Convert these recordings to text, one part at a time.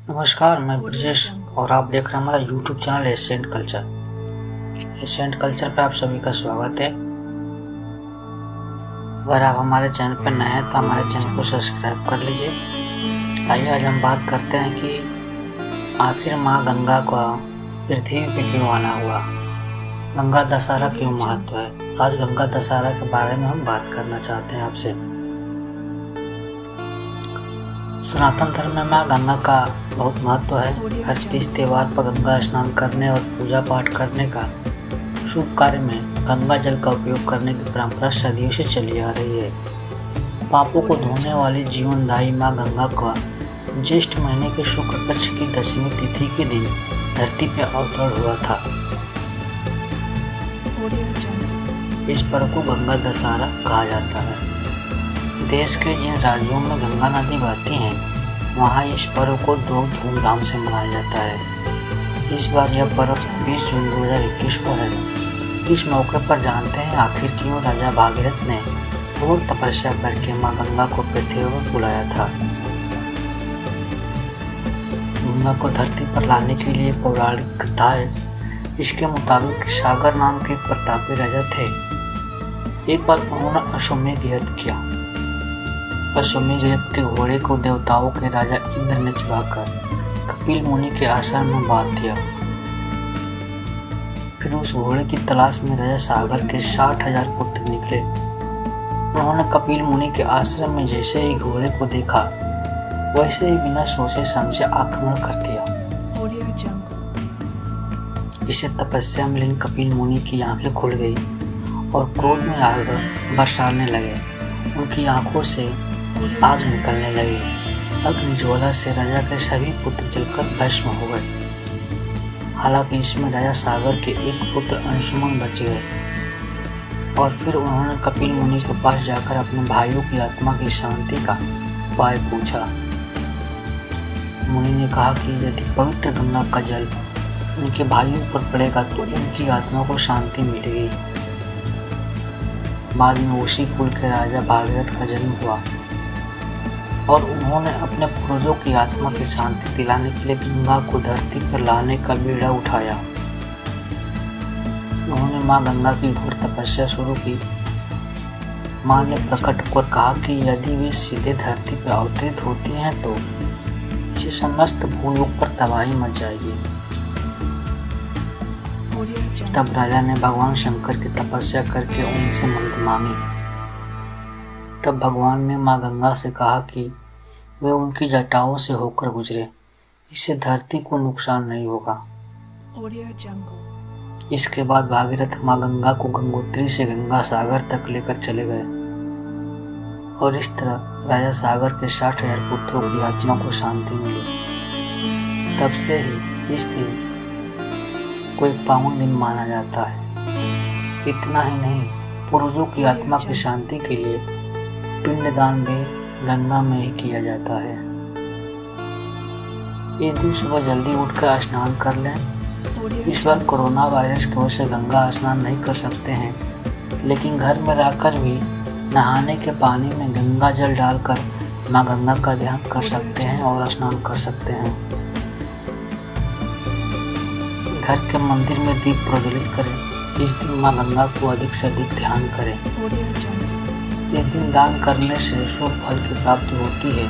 नमस्कार, मैं ब्रजेश और आप देख रहे हैं हमारा YouTube channel ancient culture. Ancient culture पे आप सभी का स्वागत है। अगर आप हमारे चैनल पर नए हैं तो हमारे चैनल को सब्सक्राइब कर लीजिए। आइए आज हम बात करते हैं कि आखिर माँ गंगा का पृथ्वी पे क्यों आना हुआ, गंगा दशहरा क्यों महत्व है। आज गंगा दशहरा के बारे में हम बात करना चाहते हैं आपसे। सनातन धर्म में माँ गंगा का बहुत महत्व है। हर तीज त्योहार पर गंगा स्नान करने और पूजा पाठ करने का शुभ कार्य में गंगा जल का उपयोग करने की परंपरा सदियों से चली आ रही है। पापों को धोने वाली जीवनदायी माँ गंगा का ज्येष्ठ महीने के शुक्ल पक्ष की 10वीं तिथि के दिन धरती पर अवतरण हुआ था। इस पर्व को गंगा दशहरा कहा जाता है। देश के जिन राज्यों में गंगा नदी बहती है वहाँ इस पर्व को दो धूमधाम से मनाया जाता है। इस बार यह पर्व 20 जून 2021 को है। इस मौके पर जानते हैं आखिर क्यों राजा भागीरथ ने घोर तपस्या करके माँ गंगा को पृथ्वी पर बुलाया था। गंगा को धरती पर लाने के लिए पौराणिक कथा है। इसके मुताबिक सागर नाम के एक प्रतापी राजा थे। एक बार उन्होंने अश्वमेध यज्ञ किया। अश्वमेध यज्ञ के घोड़े को देवताओं के राजा इंद्र ने चुराकर कपिल मुनि के आश्रम में बांध दिया। फिर उस घोड़े की तलाश में राजा सागर के 60,000 पुत्र निकले। उन्होंने कपिल मुनि के आश्रम में जैसे ही घोड़े को देखा वैसे ही बिना सोचे समझे आक्रमण कर दिया। इसे तपस्या में लीन कपिल मुनि की आंखें खुल गई और क्रोध में आग बरसाने लगे। उनकी आंखों से आग निकलने लगी। अग्निज्वाला से राजा के सभी पुत्र जलकर भस्म हो गए। हालांकि इसमें राजा सागर के एक पुत्र अंशुमन बच गए। और फिर उन्होंने कपिल मुनि के पास जाकर अपने भाइयों की आत्मा की शांति का उपाय पूछा। मुनि ने कहा कि यदि पवित्र गंगा का जल उनके भाइयों पर पड़ेगा तो उनकी आत्मा को शांति मिलेगी। बाद में उसी कुल के राजा भागीरथ का जन्म हुआ और उन्होंने अपने पूर्वजों की आत्मा की शांति दिलाने के लिए गंगा को धरती पर लाने का बीड़ा उठाया। उन्होंने माँ गंगा की घोर तपस्या शुरू की। माँ ने प्रकट होकर कहा कि यदि वे सीधे धरती पर अवतरित होती हैं तो इसे समस्त भूलोक पर तबाही मच जाएगी। तब राजा ने भगवान शंकर की तपस्या करके उनसे मदद मांगी। तब भगवान ने माँ गंगा से कहा कि वे उनकी जटाओं से होकर गुजरे, इससे धरती को नुकसान नहीं होगा। इसके बाद भागीरथ माँ गंगा को गंगोत्री से गंगा सागर तक लेकर चले गए और इस तरह राजा सागर के 60,000 पुत्रों की आत्मा को शांति मिली। तब से ही इस दिन को एक पावन दिन माना जाता है। इतना ही नहीं, पूर्वजों की आत्मा की शांति के लिए पिंडदान भी गंगा में ही किया जाता है। एक दिन सुबह जल्दी उठकर स्नान कर लें। इस बार कोरोना वायरस की वजह से गंगा स्नान नहीं कर सकते हैं, लेकिन घर में रहकर भी नहाने के पानी में गंगा जल डालकर माँ गंगा का ध्यान कर सकते हैं और स्नान कर सकते हैं। घर के मंदिर में दीप प्रज्वलित करें। इस दिन माँ गंगा को अधिक से अधिक ध्यान करें। इस दिन दान करने से शुभ फल की प्राप्ति होती है।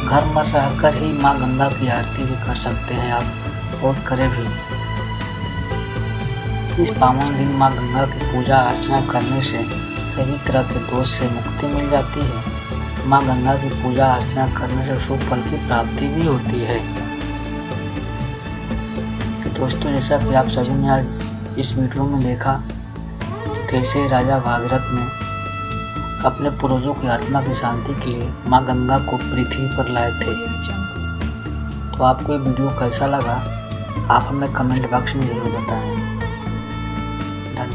घर में रहकर ही माँ गंगा की आरती भी कर सकते हैं आप और करें भी। इस पावन दिन माँ गंगा की पूजा अर्चना करने से सभी तरह के दोष से मुक्ति मिल जाती है। माँ गंगा की पूजा अर्चना करने से शुभ फल की प्राप्ति भी होती है। तो दोस्तों, जैसा कि आप सभी ने आज इस वीडियो में देखा कि कैसे राजा भागीरथ ने अपने पूर्वजों की आत्मा की शांति के लिए माँ गंगा को पृथ्वी पर लाए थे। तो आपको ये वीडियो कैसा लगा आप हमें कमेंट बॉक्स में जरूर बताएं।